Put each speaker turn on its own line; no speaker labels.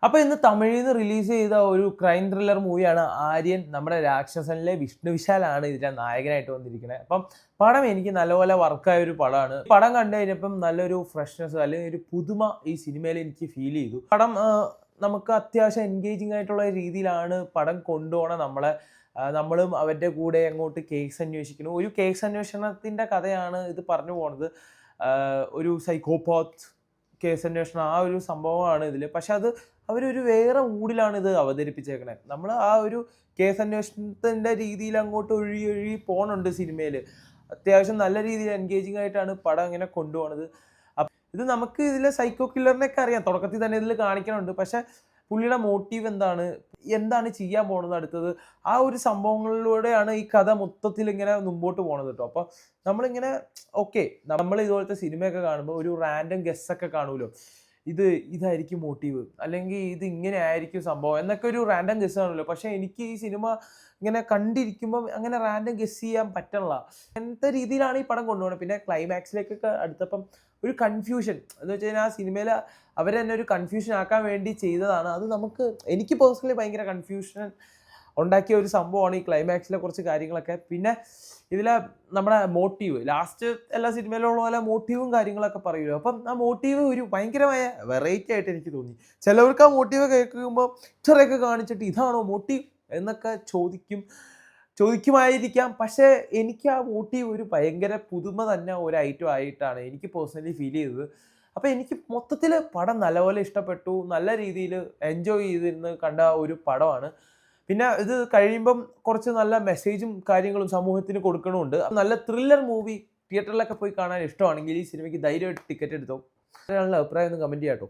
അപ്പൊ ഇന്ന് തമിഴിൽ നിന്ന് റിലീസ് ചെയ്ത ഒരു ക്രൈം ത്രില്ലർ മൂവിയാണ് ആര്യൻ. നമ്മുടെ രാക്ഷസനിലെ വിഷ്ണു വിശാലാണ് ഇതിലെ നായകനായിട്ട് വന്നിരിക്കുന്നത്. അപ്പം പടം എനിക്ക് നല്ലപോലെ വർക്കായ ഒരു പടമാണ്. പടം കണ്ടു കഴിഞ്ഞപ്പം നല്ലൊരു ഫ്രഷ്നെസ് അല്ലെങ്കിൽ ഒരു പുതുമ ഈ സിനിമയിൽ എനിക്ക് ഫീൽ ചെയ്തു. പടം നമുക്ക് അത്യാവശ്യം എൻഗേജിങ് ആയിട്ടുള്ള രീതിയിലാണ് പടം കൊണ്ടുപോകണം നമ്മളെ. നമ്മളും അവരുടെ കൂടെ അങ്ങോട്ട് കേസ് അന്വേഷിക്കുന്നു. ഒരു കേസ് അന്വേഷണത്തിന്റെ കഥയാണ് ഇത് പറഞ്ഞു പോണത്. ഒരു സൈക്കോപാത്ത് കേസ് അന്വേഷണം ആ ഒരു സംഭവമാണ് ഇതിൽ. പക്ഷെ അത് അവരൊരു വേറെ മൂഡിലാണ് ഇത് അവതരിപ്പിച്ചേക്കണേ. നമ്മൾ ആ ഒരു കേസ് അന്വേഷണത്തിൻ്റെ രീതിയിൽ അങ്ങോട്ട് ഒഴുകി ഒഴുകി പോകണുണ്ട് സിനിമയിൽ. അത്യാവശ്യം നല്ല രീതിയിൽ എൻഗേജിങ് ആയിട്ടാണ് പടം ഇങ്ങനെ കൊണ്ടുപോണത്. ഇത് നമുക്ക് ഇതിലെ സൈക്കോ കില്ലറിനെയൊക്കെ അറിയാം, തുടക്കത്തിൽ തന്നെ ഇതിൽ കാണിക്കണുണ്ട്. പക്ഷെ പുള്ളിയുടെ മോട്ടീവ് എന്താണ് ചെയ്യാൻ പോണത് അടുത്തത്, ആ ഒരു സംഭവങ്ങളിലൂടെയാണ് ഈ കഥ മൊത്തത്തിൽ ഇങ്ങനെ മുമ്പോട്ട് പോണത് കേട്ടോ. അപ്പോൾ നമ്മളിങ്ങനെ ഓക്കെ, നമ്മൾ ഇതുപോലത്തെ സിനിമയൊക്കെ കാണുമ്പോൾ ഒരു റാൻഡം ഗസ്സൊക്കെ കാണുമല്ലോ, ഇതായിരിക്കും മോട്ടീവ്, അല്ലെങ്കിൽ ഇത് ഇങ്ങനെ ആയിരിക്കും സംഭവം എന്നൊക്കെ ഒരു റാൻഡം ഗസ് ആണല്ലോ. പക്ഷെ എനിക്ക് ഈ സിനിമ ഇങ്ങനെ കണ്ടിരിക്കുമ്പം അങ്ങനെ റാൻഡം ഗസ് ചെയ്യാൻ പറ്റണില്ല. അങ്ങനത്തെ രീതിയിലാണ് ഈ പടം കൊണ്ടുപോകുന്നത്. പിന്നെ ക്ലൈമാക്സിലേക്കൊക്കെ അടുത്തപ്പം ഒരു കൺഫ്യൂഷൻ എന്ന് വെച്ച് കഴിഞ്ഞാൽ ആ സിനിമയിൽ അവർ തന്നെ ഒരു കൺഫ്യൂഷൻ ആക്കാൻ വേണ്ടി ചെയ്തതാണ്. അത് എനിക്ക് പേഴ്സണലി ഭയങ്കര കൺഫ്യൂഷൻ ഉണ്ടാക്കിയ ഒരു സംഭവമാണ് ഈ ക്ലൈമാക്സിലെ കുറച്ച് കാര്യങ്ങളൊക്കെ. പിന്നെ ഇതിലെ നമ്മുടെ മോട്ടീവ് ലാസ്റ്റ് എല്ലാ സിനിമയിലുള്ള പോലെ മോട്ടീവും കാര്യങ്ങളൊക്കെ പറയുമല്ലോ. അപ്പം ആ മോട്ടീവ് ഒരു ഭയങ്കരമായ വെറൈറ്റി ആയിട്ട് എനിക്ക് തോന്നി. ചിലവർക്ക് ആ മോട്ടീവ് കേൾക്കുമ്പോൾ ഇത്രയൊക്കെ കാണിച്ചിട്ട് ഇതാണോ മോട്ടീവ് എന്നൊക്കെ ചോദിക്കുമായിരിക്കാം. പക്ഷേ എനിക്ക് ആ മോട്ടീവ് ഒരു ഭയങ്കര പുതുമ തന്നെ ഒരു ഐറ്റം ആയിട്ടാണ് എനിക്ക് പേഴ്സണലി ഫീൽ ചെയ്തത്. അപ്പോൾ എനിക്ക് മൊത്തത്തിൽ പടം നല്ലപോലെ ഇഷ്ടപ്പെട്ടു. നല്ല രീതിയിൽ എൻജോയ് ചെയ്തിരുന്ന് കണ്ട ഒരു പടമാണ്. പിന്നെ ഇത് കഴിയുമ്പം കുറച്ച് നല്ല മെസ്സേജും കാര്യങ്ങളും സമൂഹത്തിന് കൊടുക്കണമുണ്ട്. നല്ല ത്രില്ലർ മൂവി തിയേറ്ററിലൊക്കെ പോയി കാണാൻ ഇഷ്ടമാണെങ്കിൽ ഈ സിനിമയ്ക്ക് ധൈര്യമായിട്ട് ടിക്കറ്റ് എടുത്തോ. അതിനുള്ള അഭിപ്രായം ഒന്ന് കമൻറ്റ് ചെയ്യാം കേട്ടോ.